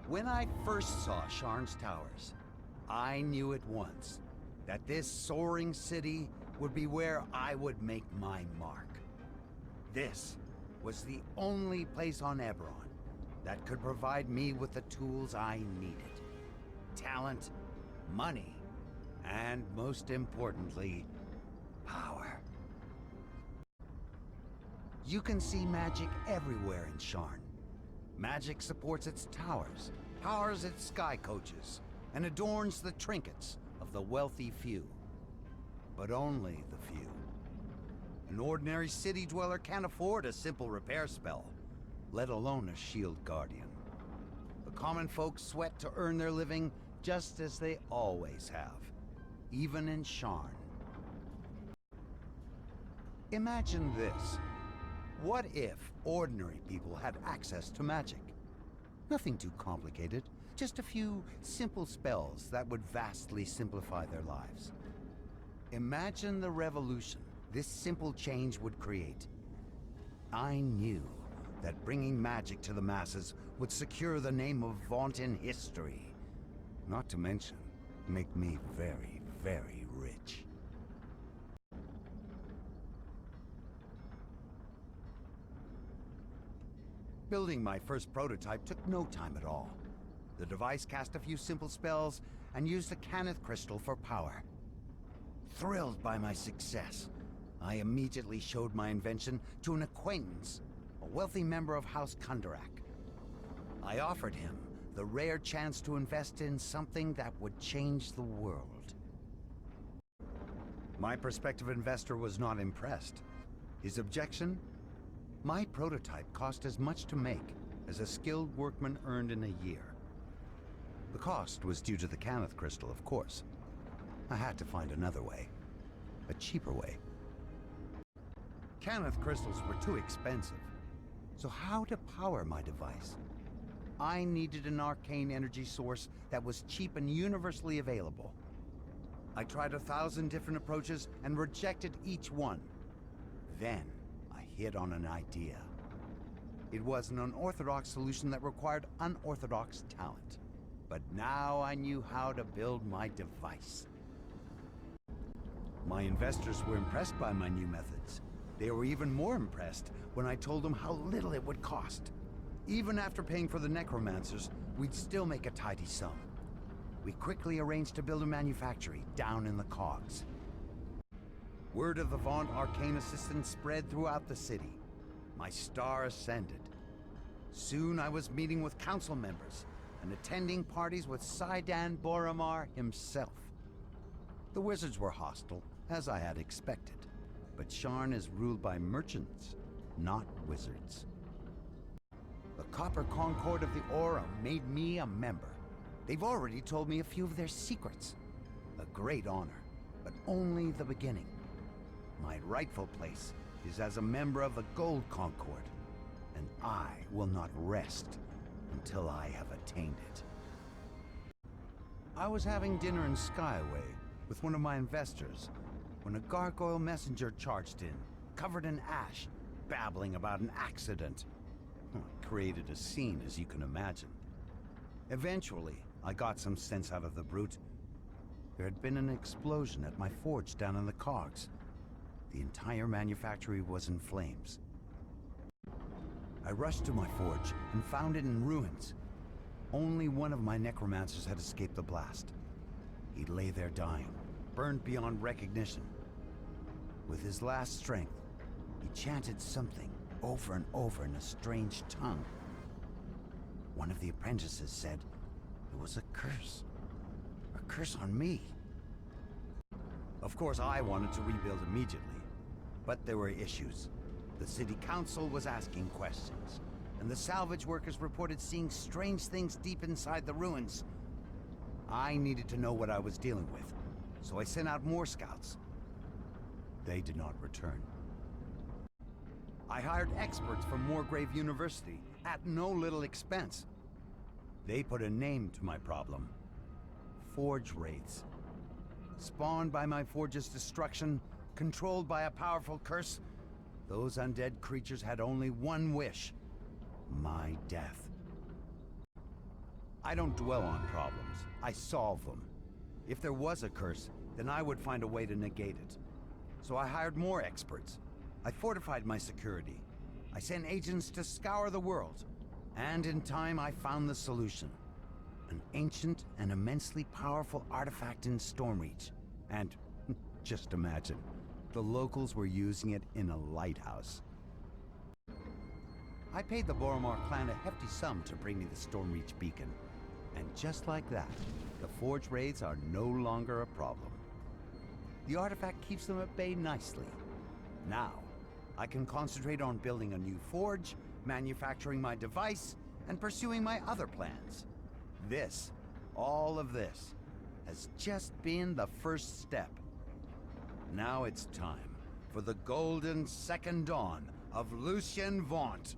When I first saw Sharn's towers, I knew at once that this soaring city would be where I would make my mark. This was the only place on Eberron that could provide me with the tools I needed. Talent, money, and most importantly, power. You can see magic everywhere in Sharn. Magic supports its towers, powers its sky coaches, and adorns the trinkets of the wealthy few. But only the few. An ordinary city dweller can't afford a simple repair spell, let alone a shield guardian. The common folk sweat to earn their living just as they always have, even in Sharn. Imagine this. What if ordinary people had access to magic? Nothing too complicated, just a few simple spells that would vastly simplify their lives. Imagine the revolution this simple change would create. I knew that bringing magic to the masses would secure the name of Vaunt in history. Not to mention, make me very, very rich. Building my first prototype took no time at all. The device cast a few simple spells and used the Canith crystal for power. Thrilled by my success, I immediately showed my invention to an acquaintance, a wealthy member of House Kundarak. I offered him the rare chance to invest in something that would change the world. My prospective investor was not impressed. His objection? My prototype cost as much to make as a skilled workman earned in a year. The cost was due to the Canith crystal, of course. I had to find another way. A cheaper way. Canith crystals were too expensive. So how to power my device? I needed an arcane energy source that was cheap and universally available. I tried 1,000 different approaches and rejected each one. Then, I hit on an idea. It was an unorthodox solution that required unorthodox talent. But now I knew how to build my device. My investors were impressed by my new methods. They were even more impressed when I told them how little it would cost. Even after paying for the necromancers, we'd still make a tidy sum. We quickly arranged to build a manufactory down in the Cogs. Word of the Vaunt arcane assistant spread throughout the city. My star ascended. Soon I was meeting with council members and attending parties with Saidan Boromar himself. The wizards were hostile, as I had expected. But Sharn is ruled by merchants, not wizards. The Copper Concord of the Aura made me a member. They've already told me a few of their secrets. A great honor, but only the beginning. My rightful place is as a member of the Gold Concord, and I will not rest until I have attained it. I was having dinner in Skyway with one of my investors when a gargoyle messenger charged in, covered in ash, babbling about an accident. It created a scene, as you can imagine. Eventually, I got some sense out of the brute. There had been an explosion at my forge down in the Cogs. The entire manufactory was in flames. I rushed to my forge and found it in ruins. Only one of my necromancers had escaped the blast. He lay there dying, burned beyond recognition. With his last strength, he chanted something over and over in a strange tongue. One of the apprentices said it was a curse. A curse on me. Of course, I wanted to rebuild immediately, but there were issues. The city council was asking questions, and the salvage workers reported seeing strange things deep inside the ruins. I needed to know what I was dealing with, so I sent out more scouts. They did not return. I hired experts from Moorgrave University at no little expense. They put a name to my problem. Forge wraiths. Spawned by my forge's destruction, controlled by a powerful curse, those undead creatures had only one wish: my death. I don't dwell on problems. I solve them. If there was a curse, then I would find a way to negate it. So I hired more experts. I fortified my security. I sent agents to scour the world. And in time, I found the solution. An ancient and immensely powerful artifact in Stormreach. And just imagine, the locals were using it in a lighthouse. I paid the Boromar clan a hefty sum to bring me the Stormreach beacon. And just like that, the Forge raids are no longer a problem. The artifact keeps them at bay nicely. Now, I can concentrate on building a new forge, manufacturing my device, and pursuing my other plans. This, all of this, has just been the first step. Now it's time for the golden second dawn of Lucien Vaunt.